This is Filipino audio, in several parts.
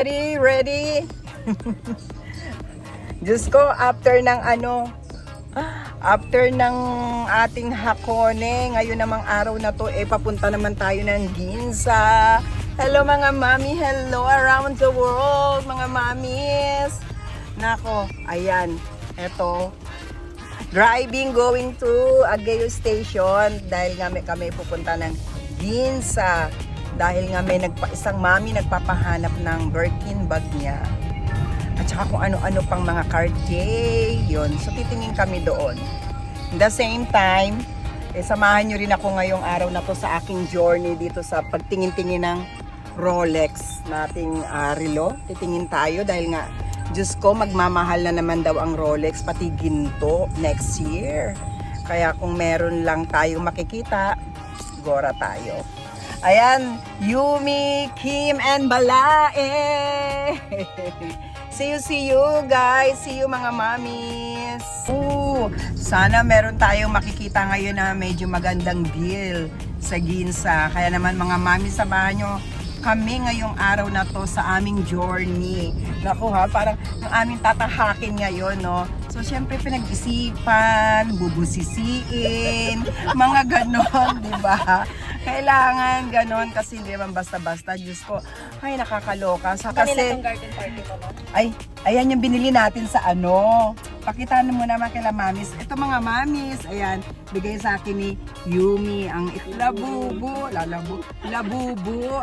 Ready? Ready? Diyos ko, after ng ating Hakone, ngayon namang araw na to, papunta naman tayo ng Ginza. Hello mga mami, hello around the world, mga mamis. Nako, ayan, eto. Driving going to Ageo Station dahil nga kami pupunta ng Ginza. Dahil nga may isang mami nagpapahanap ng Birkin bag niya. At saka kung ano-ano pang mga Cartier, yun. So titingin kami doon. At the same time, samahan nyo rin ako ngayong araw na to sa aking journey dito sa pagtingin-tingin ng Rolex nating relo. Titingin tayo dahil nga, Diyos ko, magmamahal na naman daw ang Rolex, pati ginto next year. Kaya kung meron lang tayong makikita, gora tayo. Ayan, Yumi, Kim, and Balae. See you guys. See you mga mamis. Sana meron tayong makikita ngayon na medyo magandang deal sa Ginza. Kaya naman mga mamis, samahan nyo kami ngayong araw na to sa aming journey. Naku ha, parang yung aming tatahakin ngayon, no? So, syempre pinag-isipan, bubusisiin, mga ganon, di ba? Kailangan ganon kasi hindi naman basta-basta. Diyos ko, ay nakakaloka. Kasi, garden party ko, no? Ay, ayan yung binili natin sa Pakita mo naman kila mamis. Ito mga mamis, ayan, bigay sa akin ni Yumi ang labubu,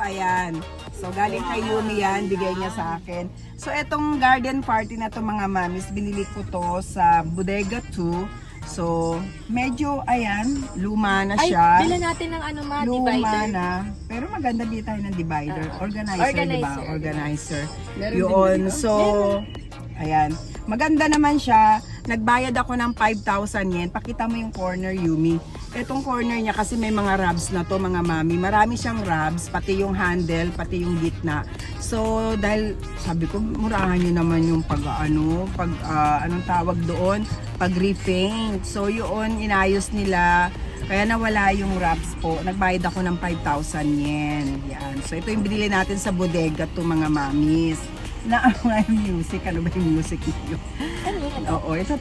ayan. So galing kay Yumi yan, bigay niya sa akin. So etong garden party na to mga mamis, binili ko to sa Bodega 2. So medyo, ayan, luma na siya. Ay, bilan natin ng luma divider. na. Pero maganda din tayo ng divider. Organizer, diba? Organizer. Meron Yun, din so, ayan. Maganda naman siya. Nagbayad ako ng 5,000 yen. Pakita mo yung corner, Yumi. Itong corner niya kasi may mga rubs na to, mga mami. Marami siyang rubs, pati yung handle, pati yung gitna. So, dahil sabi ko, murahan nyo naman yung anong tawag doon? Pag-repaint. So, yun, inayos nila. Kaya nawala yung wraps po. Nagbayad ako ng 5,000 yen. Yan. So, ito yung binili natin sa bodega to mga mamis. Na music. Ano ba yung music niyo? Oo, ito.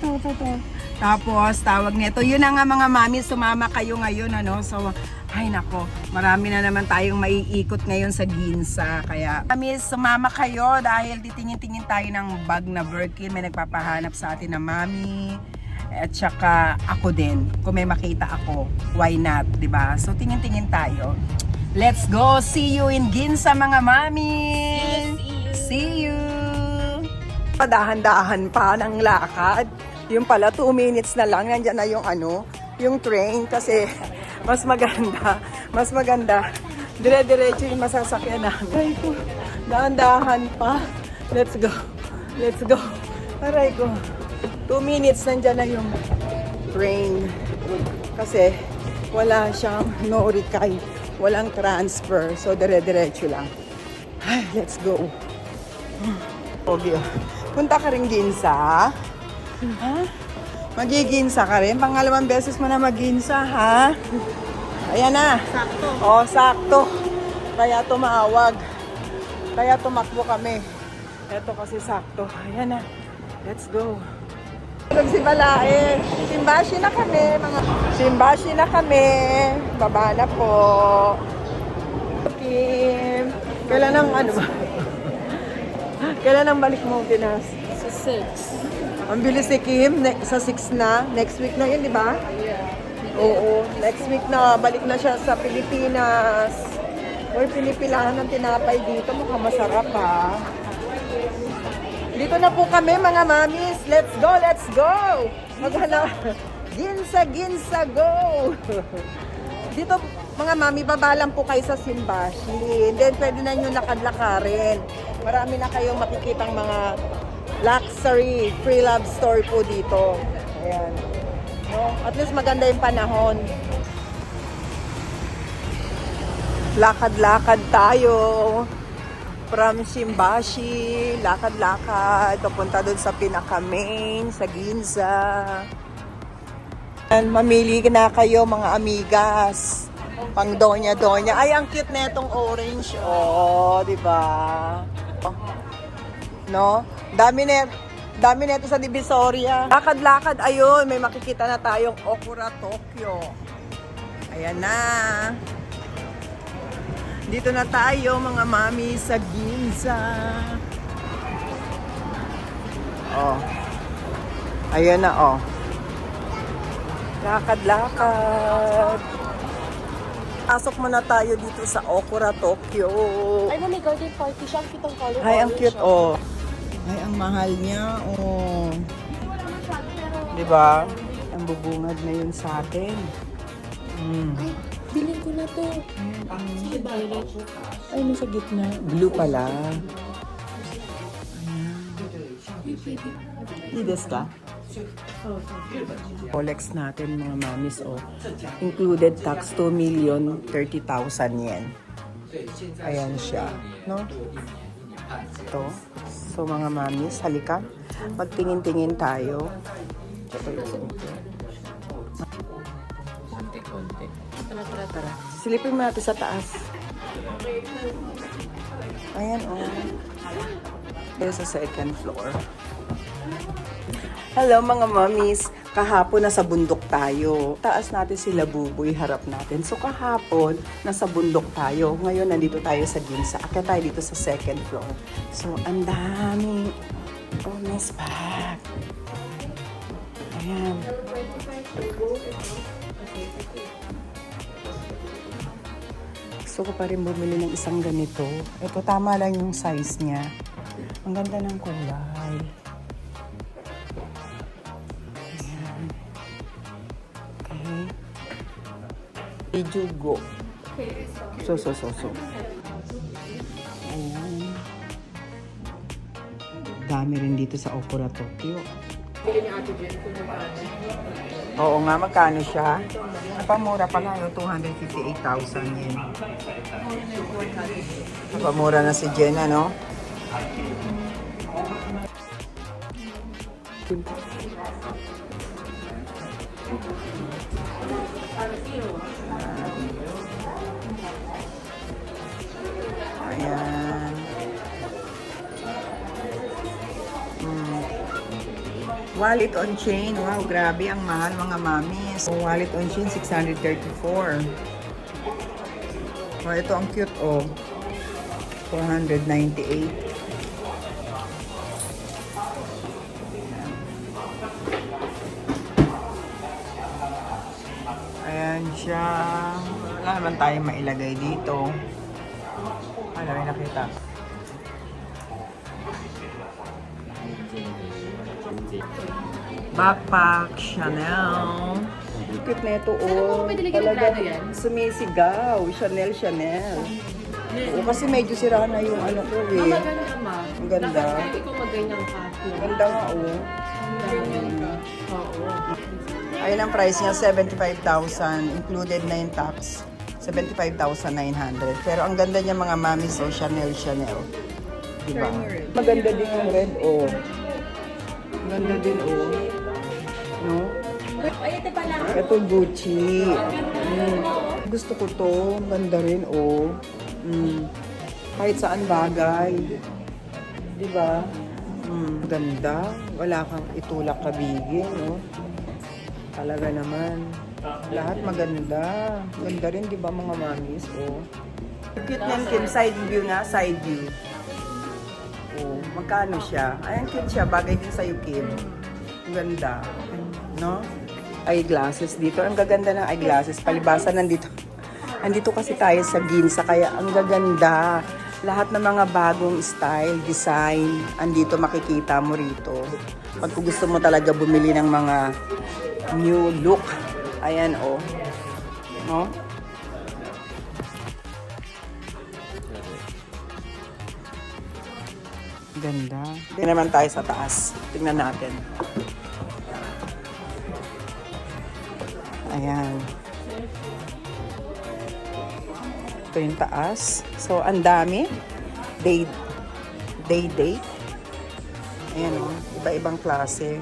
Tapos, tawag nito. Yun na nga mga mamis, sumama kayo ngayon. So, ay nako, marami na naman tayong maiikot ngayon sa Ginza. Kaya, mamis, sumama kayo dahil titingin-tingin tayo ng bag na Birkin. May nagpapahanap sa atin na mami. At saka ako din, kung may makita ako, why not, diba? So tingin-tingin tayo. Let's go! See you in Ginza mga mami! See you! Padahan-dahan pa ng lakad. Yung pala 2 minutes na lang, nandyan na yung train kasi mas maganda. Dire-diretso yung masasakyan namin. Aray ko, dahan-dahan pa. Let's go! Aray ko. 2 minutes nandyan na yung train kasi wala siyang norikay, walang transfer, so dire-diretso lang. Ay, let's go. Okay. Punta ka rin Ginza? Ha? Mag-Ginza ka rin? Pangalawang beses mo na mag-Ginza, ha? Ayan na. Sakto. Oh, sakto. Kaya tumawag. Kaya tumakbo kami. Ito kasi sakto. Ayan na. Let's go. Si Balae, Simbashi na kami, baba na po. Kim, kailan ang balik mo, Pinas? Sa 6. Ang bilis ni Kim, sa 6 na, next week na yun, di ba? Yeah. Oo, next week na, balik na siya sa Pilipinas. Or pinipilahan ng tinapay dito, mukhang masarap ha. Dito na po kami mga mamis. Let's go! Maghanap. Ginza, go! Dito mga mami, babalang po kayo sa Simbashi. And then pwede na nyo lakad-lakarin. Marami na kayong makikitang mga luxury, free love store po dito. Ayan. No? At least maganda yung panahon. Lakad-lakad tayo. From Simbashi, lakad-lakad, papunta doon sa pinaka-main, sa Ginza. And mamili na kayo mga amigas. Pang donya-donya. Ay, ang cute na itong orange. Oh, di ba? Oh. No? Dami neto sa Divisoria. Lakad-lakad, ayun, may makikita na tayong Okura Tokyo. Ayan na. Dito na tayo, mga mami, sa Ginza. Oh. Ayan na, oh. Lakad-lakad. Pasok muna tayo dito sa Okura Tokyo. Ay, may garden party siya. Ang cute ang color. Ay, ang orange cute, siya. oh. Ay, ang mahal niya, oh. Diba? Ang bubungad na yun sa atin. Ay, bilhin ko na to. Sige, violet. Ay, nasa gitna. Blue pala. Ides ka? Rolex natin, mga mamis, oh. Included tax, 2,030,000 yen. Ayan siya, no? Ito. So, mga mamis, halika. Magtingin-tingin tayo. Ito yung ito. Tara. Silipin mo natin sa taas. Ayan, oh. Ito sa second floor. Hello, mga mommies. Kahapon nasa bundok tayo. Taas natin sila buboy, harap natin. So, kahapon, nasa bundok tayo. Ngayon, nandito tayo sa Ginza. Akit tayo dito sa second floor. So, ang daming nice bag. Ayan. Gusto ko pa rin bumili ng isang ganito. Ito, tama lang yung size niya. Ang ganda ng kulay. Ayan. Okay. Ijugo. So. Ayan. Dami rin dito sa Okura Tokyo. Oo nga, magkano siya? Napamura pala yung 258,000 yen. Napamura na si Jenna, no? Ayan. Wallet on chain. Wow, grabe. Ang mahal, mga mamis. So, wallet on chain, 634. Oh, ito ang cute, oh. 498. Ayan siya. Wala naman tayong mailagay dito. Ano, may nakita. Backpack, Chanel. Cute na ito, oh. Talaga sumisigaw. Chanel. Oo, kasi medyo sira na yung ano ko, eh. Maganda, ma. Ang ganda. Hindi ko maganyan ka. Ganda nga, oh. Oo. Ayun ang price niya, 75,000. Included na yung tax. 75,900. Pero ang ganda niya, mga mamis, oh. Chanel. Diba? Maganda din yung red, oh. Ganda din, oh. No? Ay, ito pala. Ito Gucci. Gusto ko to. Ganda rin, oh. Kahit saan bagay. Diba? Ganda. Wala kang itulak kabigin, no? Talaga naman. Lahat maganda. Ganda rin, diba, mga mamis, oh. Cute yan, Kim. Side view nga. Side view. Oh, magkano siya? Ayan, cute siya. Bagay din sa'yo, Kim. Ang ganda. No? Eyeglasses dito. Ang gaganda ng eyeglasses. Palibasa nandito. Andito kasi tayo sa Ginza, kaya ang gaganda. Lahat ng mga bagong style, design, andito makikita mo rito. Pag gusto mo talaga bumili ng mga new look, ayan, oh. No? Ganda. Tingnan naman tayo sa taas. Tingnan natin. Ayan. Ito yung taas. So, ang dami. Day. Ayan, o. Iba-ibang klase.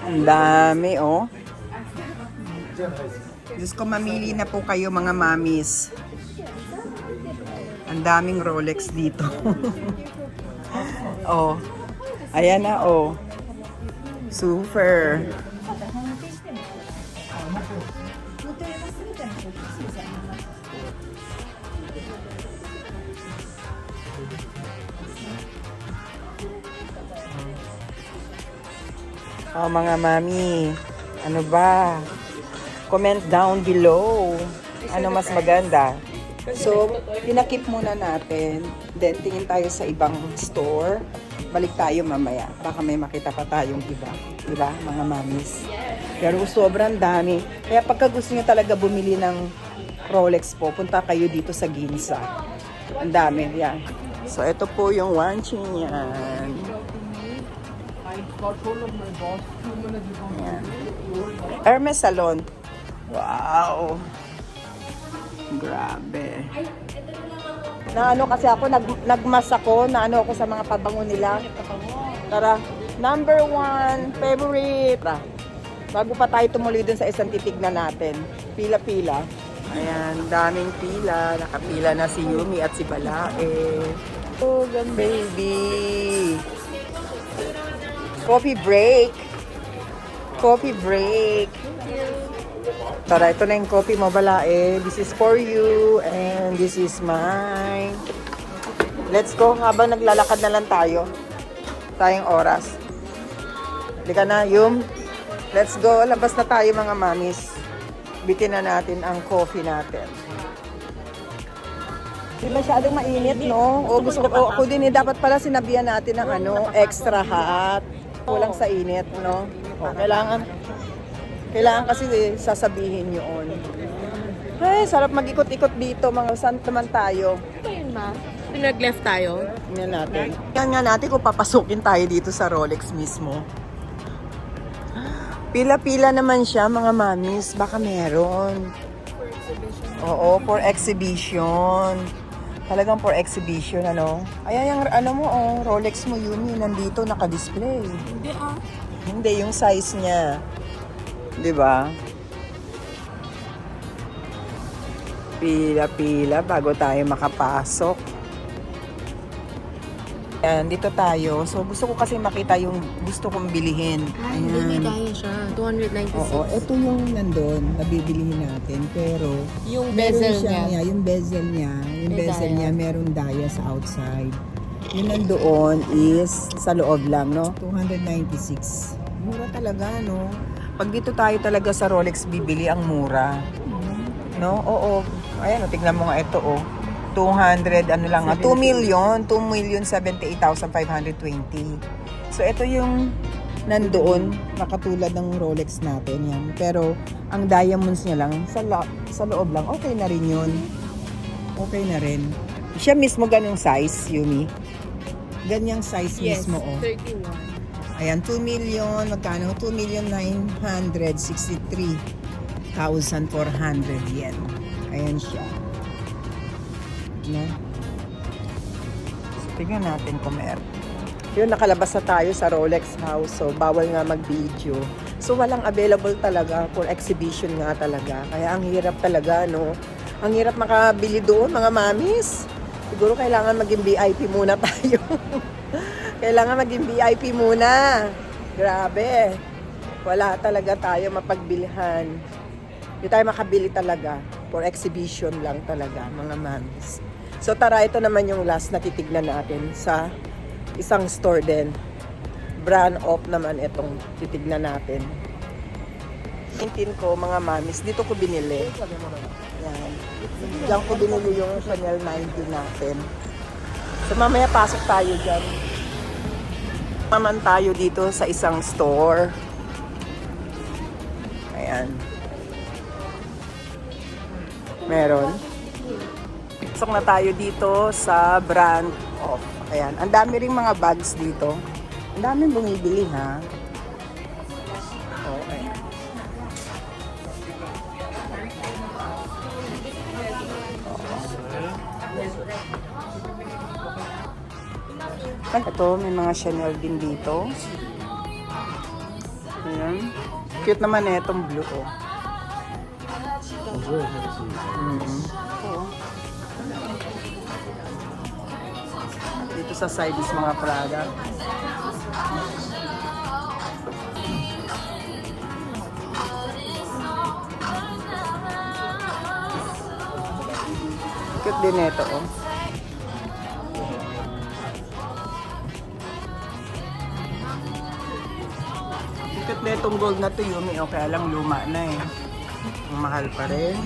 Ang dami, oh. Diyos ko, mamili na po kayo, mga mamis. Ang daming Rolex dito. Oh. Ayan na, oh. Super. Oh, mga mami. Ano ba? Comment down below. Ano mas maganda? So, pinakip muna natin. Then, tingin tayo sa ibang store. Balik tayo mamaya. Baka may makita pa tayong iba. Diba, mga mamis? Pero sobrang dami. Kaya pagka gusto nyo talaga bumili ng Rolex po, punta kayo dito sa Ginza. Ang dami. Yan. So, ito po yung wanching yan. Ayan. Hermes Salon. Wow. Grabe. Naano kasi ako, nagmas ako, naano ako sa mga pabango nila. Tara, number 1, favorite. Bago pa tayo tumuloy dun sa isang titignan natin. Pila-pila. Ayan, daming pila. Nakapila na si Yumi at si Balae. Oh, baby. Coffee break. Coffee break. Tara, ito na yung coffee mo, Balae. This is for you and this is mine. Let's go habang naglalakad na lang tayo. Tayong oras. Halika na, Yum. Let's go. Labas na tayo, mga mamis. Bitin na natin ang coffee natin. Di masyadong mainit, no? O gusto ko, ako din, dapat pala sinabihan natin ng extra hot. Kulang sa init, no? O, kailangan kasi sasabihin yun. Ay, sarap mag-ikot-ikot dito. Mga saan naman tayo? Ito yun, ma. Nag-left tayo. Tingnan natin. Tingnan nga natin kung papasukin tayo dito sa Rolex mismo. Pila-pila naman siya, mga mamis. Baka meron. Oo, for exhibition. Talagang for exhibition, ano? Ayan yung, mo, Rolex mo, Yumi, nandito, naka-display. Hindi Hindi, yung size niya. Diba? Pila-pila bago tayo makapasok. Ayan, dito tayo. So, gusto ko kasi makita yung gusto kong bilihin. Hindi, may daya siya. 296. Oo, ito yung nandun, nabibilihin natin. Pero, Yung meron bezel siya, niya. yung bezel niya, May daya. meron daya sa outside. Yung nandoon is sa loob lang, no? 296. Mura talaga, no? Pag dito tayo talaga sa Rolex bibili, ang mura. No? Oo. Ayan, tignan mo nga ito, 200, 2,78,520. So, ito yung nandoon, nakatulad ng Rolex natin yan. Pero, ang diamonds niya lang, sa loob lang, okay na rin yun. Okay na rin. Siya mismo ganyung size, Yumi. Ganyang size Yes, mismo, 31. Ayan, 2 million, magkano? 2,963,400 yen. Ayan siya. No? So, tingnan natin kung meron. Yun, nakalabas na tayo sa Rolex House. So, bawal nga mag-video. So, walang available talaga for exhibition nga talaga. Kaya ang hirap talaga, no? Ang hirap makabili doon, mga mamis. Siguro kailangan maging VIP muna tayo. Kailangan maging VIP muna. Grabe. Wala talaga tayo mapagbilhan. Hindi tayo makabili talaga. For exhibition lang talaga, mga mamis. So tara, ito naman yung last na titignan natin sa isang store din. Brand off naman itong titignan natin. Intin ko, mga mamis, dito ko binili. Yan. Diyan ko binili yung Chanel 90 natin. So mamaya pasok tayo dyan. Naman tayo dito sa isang store. Ayan. Meron. Pasok na tayo dito sa brand off. Ayan. Ang dami ring mga bags dito. Ang dami bumibili, ha? Okay. Ito, may mga Chanel din dito. Ayan. Cute naman itong blue, sa side is mga Prada. Cute din ito, oh. Cute na itong gold na to, Yumi. O, kaya lang luma na eh. Ang mahal pa rin.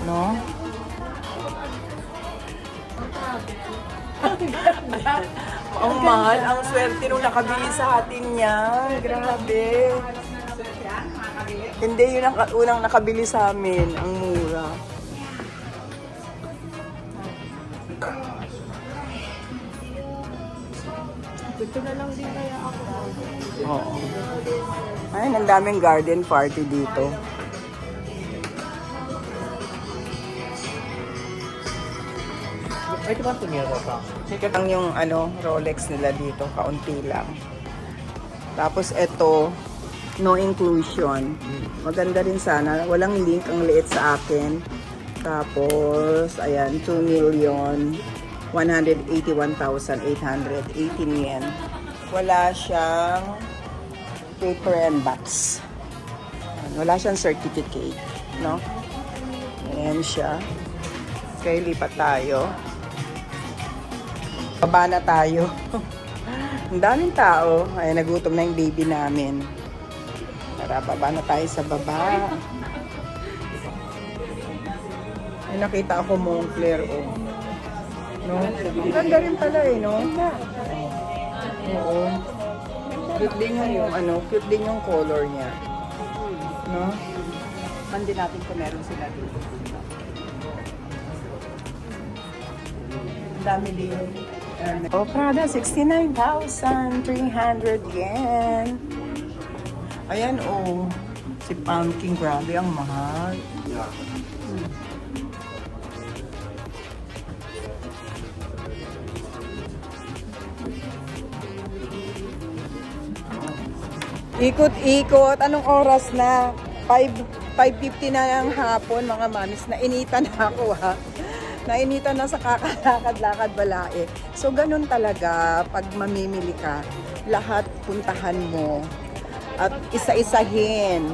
No? Ang mahal, ang swerte nung nakabili sa atin niya. Grabe. Hindi, yun ang unang nakabili sa amin. Ang mura. Gusto na lang din kaya ako. Oo. Ay, ang daming garden party dito. Ay, diba tumira pa? Sikat lang yung Rolex nila dito, kaunti lang. Tapos ito, no inclusion. Maganda rin sana. Walang link, ang liit sa akin. Tapos, ayan, 2,181,818 yen. Wala siyang paper and box. Wala siyang certificate, no? Ayan siya. Okay, lipat tayo. Baba na tayo. Ang daming tao. Ay, nagutom na yung baby namin. Tara, baba na tayo sa baba. Ay, nakita ako Moncler, oh. No? Ganda rin pala eh, no? Oo. Cute din yung cute din yung color niya. No? Man din natin kung meron sila dito. Ang dami din. Oh, Prada, 69,300 yen. Ayan, oh. Si Pumpkin, grabe, ang mahal. Ikot-ikot. Anong oras na? 5:50 na ng hapon, mga mamis. Nainitan na ako, ha? Nainitan na sa kakalakad-lakad balae. So, ganun talaga pag mamimili ka. Lahat puntahan mo. At isa-isahin.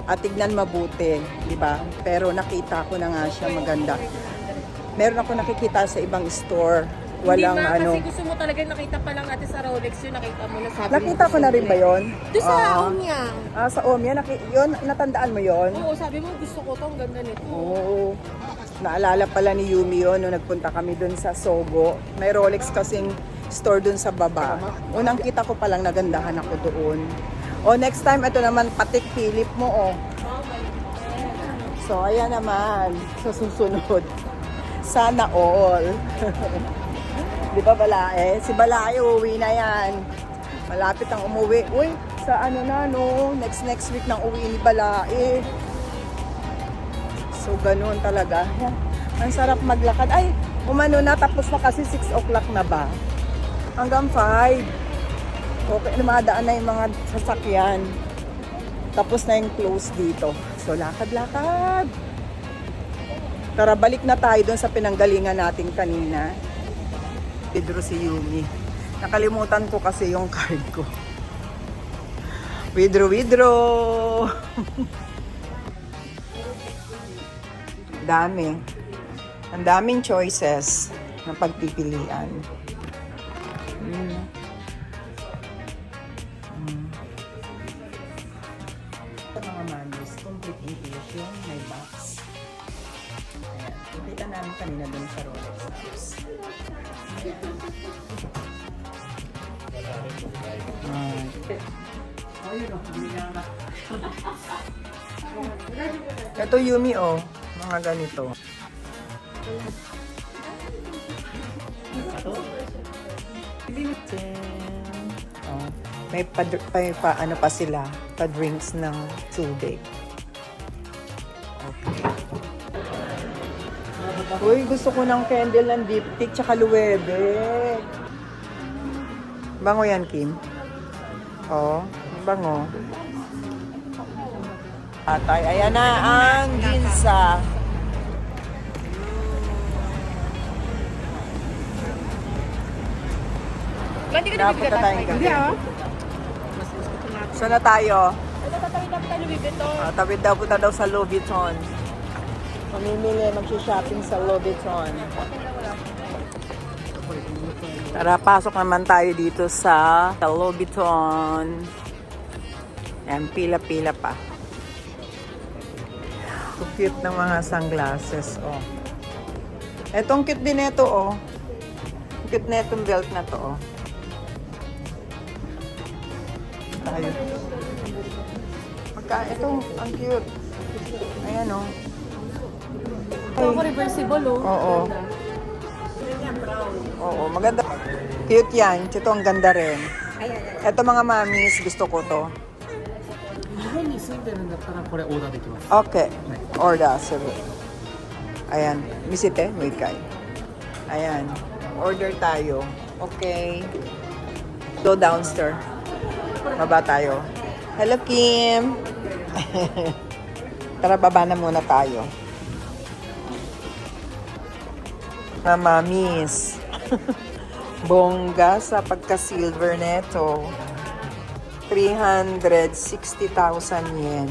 At tignan mabuti. Diba? Pero nakita ko na nga siya maganda. Meron ako nakikita sa ibang store. Walang Hindi ba, kasi gusto mo talaga nakita pa lang natin sa Rolex yun, nakita mo na sabi Nakita ko na rin ba yun? Doon sa Omnia. Sa Omnia, yun, natandaan mo yun? Oo, sabi mo gusto ko to, ang ganda nito. Oo. Naalala pala ni Yumi yun nung nagpunta kami dun sa Sogo. May Rolex kasing store dun sa baba. Unang kita ko palang nagandahan ako doon. O next time, ito naman patik Philip mo, oh. So, ayan naman. Sa susunod. Sana all. Di ba Balae? Si Balae uuwi na yan. Malapit ang umuwi. Uy, sa next week nang uwi ni Balae. So, ganun talaga. Yan. Ang sarap maglakad. Ay, umano na. Tapos na kasi 6 o'clock na ba? Hanggang 5. Okay, lumadaan na yung mga sasakyan. Tapos na yung close dito. So, lakad-lakad. Tara, balik na tayo doon sa pinanggalingan natin kanina. Pedro si Yumi. Nakalimutan ko kasi yung card ko. Widro. Dami. Ang daming choices na pagpipilian. Mga manis, complete inclusion, may box. Ayan. Kita namin kanina dun sa Rolex House. Ito Yumi, oh. Mga ganito. Oh. May pa sila, pa drinks ng tubig. Okay. Uy, gusto ko ng candle ng diptyque tsaka luwebe. Bango yan, Kim. Oh, bango. Atay, ayan na ang Ginza. Ba't di ka Dapat na nabibigatan? tayong Hindi gabi. ah. Saan na tayo? Ito tatawid dapat tayo Louis Vuitton. Tawid daw punta daw sa Louis Vuitton. Mamimili, mag-shopping sa Louis Vuitton. Tara, pasok naman tayo dito sa Louis Vuitton. Ayan, pila-pila pa. So cute ng mga sunglasses, oh. Etong cute din ito, oh. Cute na itong belt na to, oh. Tayo. Ito, ang cute. Ayan, oh. Ito ako reversible oh. Oo. Oo, maganda. Cute yan. Ito ang ganda rin. Ito mga mamis, gusto ko to. 日本に住んでるんだったらこれオーダーできます。 Okay. Order, sir. Ayan. Misite, wait kay. Ayan. Order tayo. Okay. Go downstairs. Baba tayo. Hello, Kim. Tara, baba na muna tayo. Mga mamis. Bongga sa pagka-silver neto. 360,000 yen.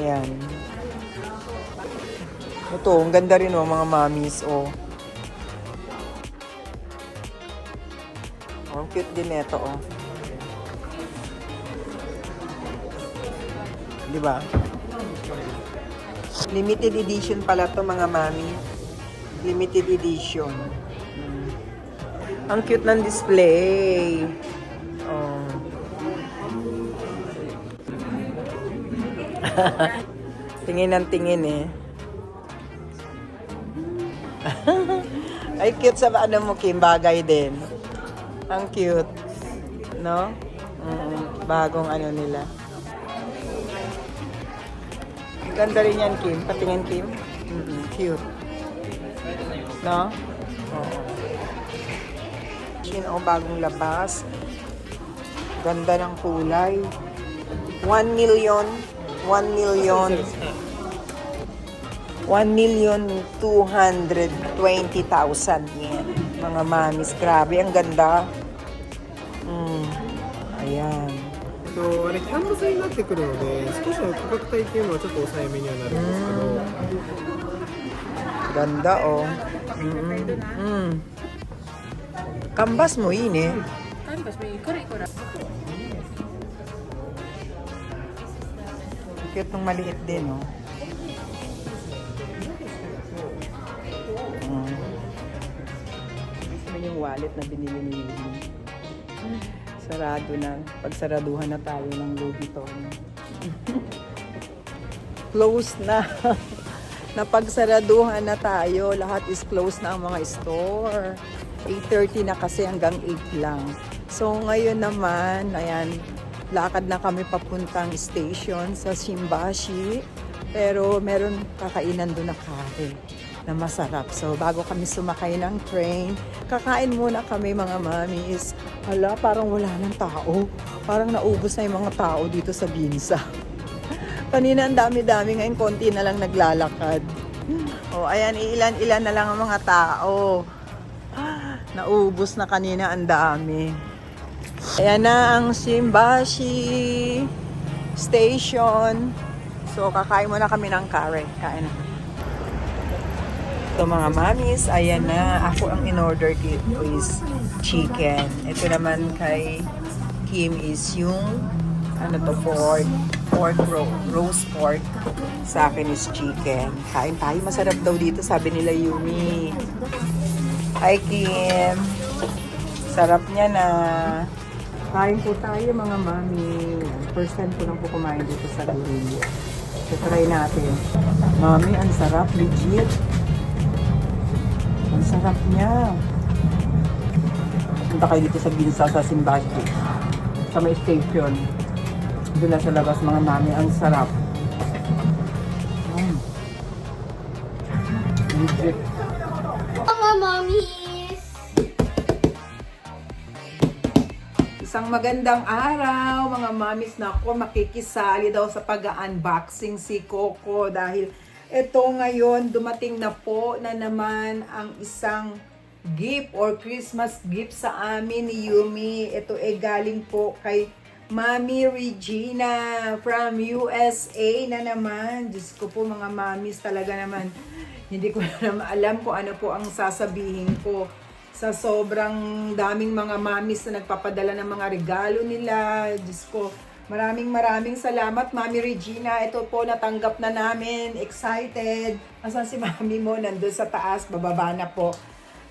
Ayan. Ito, ang ganda rin oh, mga mamis. Oh. Ang cute din ito oh. Diba? Limited edition pala to mga mami. Limited edition. Ang cute ng display. Oh. Tingin ng tingin eh. Ay, cute sa ano mo, Kim. Bagay din. Ang cute. No? Bagong ano nila. Ganda rin yan, Kim. Patingin, Kim. Cute. No? Oo. Oh, bagong labas. Ganda ng kulay. 1 million 1,220,000 yen. Mga mamis, grabe, ang ganda. Ayan. あれキャンバスになってくるので少しの価格帯っていうのはちょっと抑えめにはなるんですけど。 Ganda, oh. Kambas mo yun eh. Canvas, may ikura-ikura. Cute nung maliit din, oh. Ito yung wallet na binili ni Yumi. Sarado na. Pagsaraduhan na tayo ng Louis Vuitton. Close na. Napagsaraduhan na tayo. Lahat is closed na ang mga store. 8:30 na kasi hanggang 8 lang. So ngayon naman, ayan, lakad na kami papuntang station sa Shimbashi. Pero meron kakainan doon na kare na masarap. So bago kami sumakay ng train, kakain muna kami mga mamis. Hala, parang wala ng tao. Parang naubos na yung mga tao dito sa Ginza. Kanina ang dami-dami, ngayon konti na lang naglalakad. O ayan, ilan-ilan na lang ang mga tao. Naubos na kanina ang dami. Ayan na ang Shimbashi Station. So, kakain muna kami ng kare. Kain na. Ito mga mamis, ayan na. Ako ang in-order dito is chicken. Ito naman kay Kim is yung ano to, pork roast pork. Sa akin is chicken. Kain tayo. Masarap daw dito, sabi nila Yumi. Hi Kim. Sarap niya na. Kain po tayo mga mami. First time ko lang po kumain dito sa Gurillo. So try natin. Mami, ang sarap. Legit. Ang sarap niya. Punta kayo dito sa Ginza sa Shimbashi. Sa may station. Doon na sa labas mga mami. Ang sarap. Legit. Mga mommies! Isang magandang araw, mga mamis na ako. Makikisali daw sa pag-unboxing si Coco dahil ito ngayon dumating na po na naman ang isang gift or Christmas gift sa amin ni Yumi. Ito ay galing po kay Mami Regina from USA na naman. Diyos ko po mga mamis, talaga naman. Hindi ko na alam kung ano po ang sasabihin ko. Sa sobrang daming mga mamis na nagpapadala ng mga regalo nila. Diyos ko, maraming salamat, Mami Regina. Ito po, natanggap na namin. Excited. Asan si Mami mo? Nandun sa taas. Bababa na po.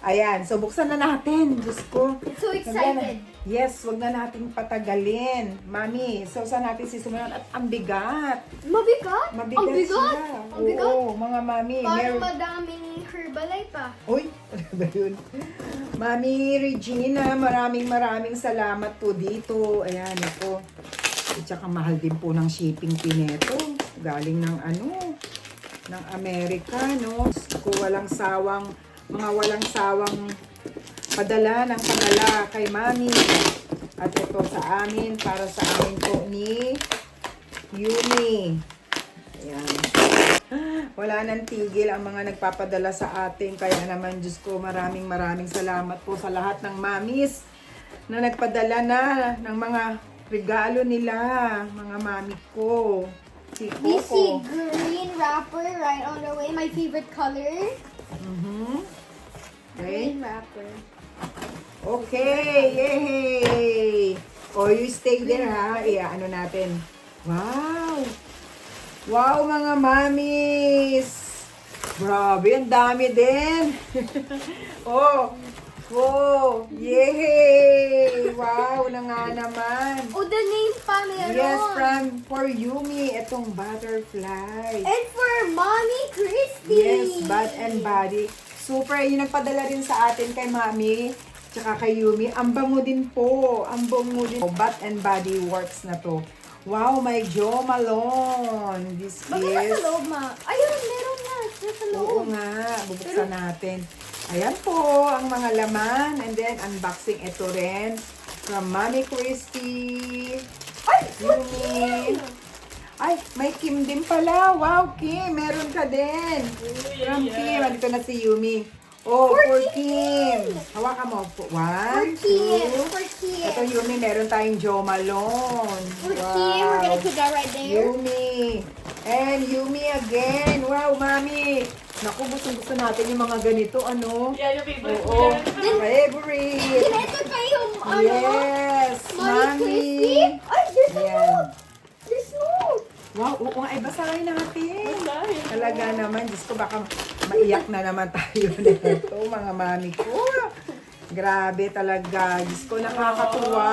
Ayan. So, buksan na natin. Diyos ko. So excited. Yes, wag na nating patagalin. Mami, so saan natin sisimulan? At ang bigat. Mabigat? Mabigat Ang bigat? siya. Ang bigat? Oo, mga mami. Parang madaming Herbalife pa. Uy, ano ba yun? Mami Regina, maraming salamat po dito. Ayan, ito. At saka mahal din po ng shipping fee nito. Galing ng ng Amerika, no? Kung walang sawang padala kay Mami. At ito sa amin, para sa amin po ni Yumi. Ayan. Wala nang tigil ang mga nagpapadala sa atin. Kaya naman, Diyos ko, maraming salamat po sa lahat ng mamis na nagpadala na ng mga regalo nila, mga mami ko. Si We see Coco. green wrapper right on the way. My favorite color. Okay. Green wrapper. Okay, yay! O, you stay there ha. Ano natin. Wow! Wow, mga mamis! Grabe, ang dami din. Oh, yay! Wow, na nga naman. Oh, the name pa meron. Yes, for Yumi, itong butterfly. And for Mommy Christy. Yes, Bath and Body. Super, yung nagpadala rin sa atin kay Mami, tsaka kay Yumi. Ang bango din po. Ang bango din. Bath and Body Works na to. Wow, may Jo Malone. This Bakit is... nasa loob, ma? Ayun, meron na. Nasa loob. Oo nga, bubuksan natin. Ayan po ang mga laman. And then, unboxing ito rin. From Mami Christy. Ay, Yumi. Ay, may Kim din pala. Wow, Kim, meron ka din. From Kim. Andito na si Yumi. Oh, for Kim. Hawakan mo. For One, Kim. two. For Kim. Ito, Yumi, meron tayong Jo Malone. For Kim, we're gonna put that right there. Yumi. And Yumi again. Wow, Mami. Naku, gusto natin yung mga ganito. Ano? Yeah, yung favorite Oo. ko yan. Favorite. Ito pa yung, Yes. Mommy Christy. Ay, there's a Yan. note. There's note. Wow, oo nga, basahin natin. Basahin. Talaga naman, Diyos ko, baka maiyak na naman tayo nito, mga mami ko. Grabe talaga, Diyos ko, nakakatuwa.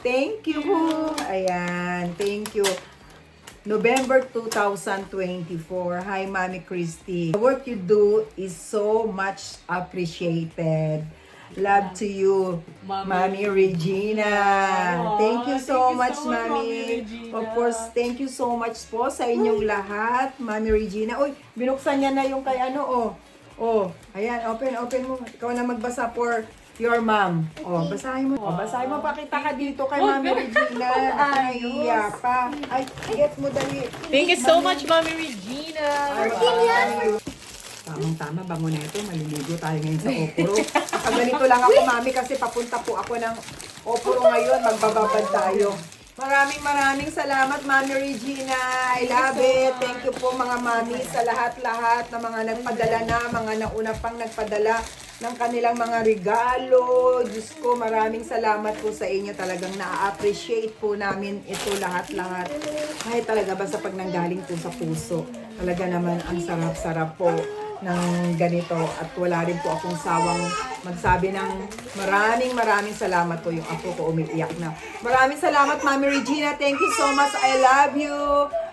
Thank you. Ayan, thank you. November 2024. Hi, Mami Christy. The work you do is so much appreciated. Love to you, Mami Regina. Thank you so much, Mami. Regina. Of course, thank you so much po sa inyong lahat, Mami Regina. Uy, binuksan niya na yung kay ayan, open mo. Ikaw na magbasa for your mom. Basahin mo. Basahin mo. Pakita ka dito kay Mami Regina. Naiiya pa. Ay, get mo dali. Thank you so much, Mommy Regina. Tamang-tama, bango na ito. Maliligo tayo ngayon sa Oporo. Ganito lang ako, Mami, kasi papunta po ako ng Oporo ngayon. Magbababad tayo. Maraming salamat, Mami Regina. I love it. Thank you po, mga mami, sa lahat-lahat na mga nagpadala na, mga nauna pang nagpadala ng kanilang mga regalo. Diyos ko, maraming salamat po sa inyo. Talagang na-appreciate po namin ito lahat-lahat. Kahit talaga basta pag nanggaling po sa puso. Talaga naman ang sarap-sarap po ng ganito. At wala rin po akong sawang magsabi ng maraming salamat po. Yung apo ko umiiyak na. Maraming salamat, Mami Regina. Thank you so much. I love you.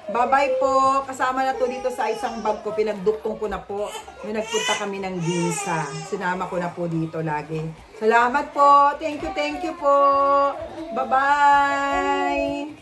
Bye-bye po. Kasama na to dito sa isang bag ko. Pinagduktong ko na po. Yung nagpunta kami ng Ginza. Sinama ko na po dito lagi. Salamat po. Thank you po. Bye-bye.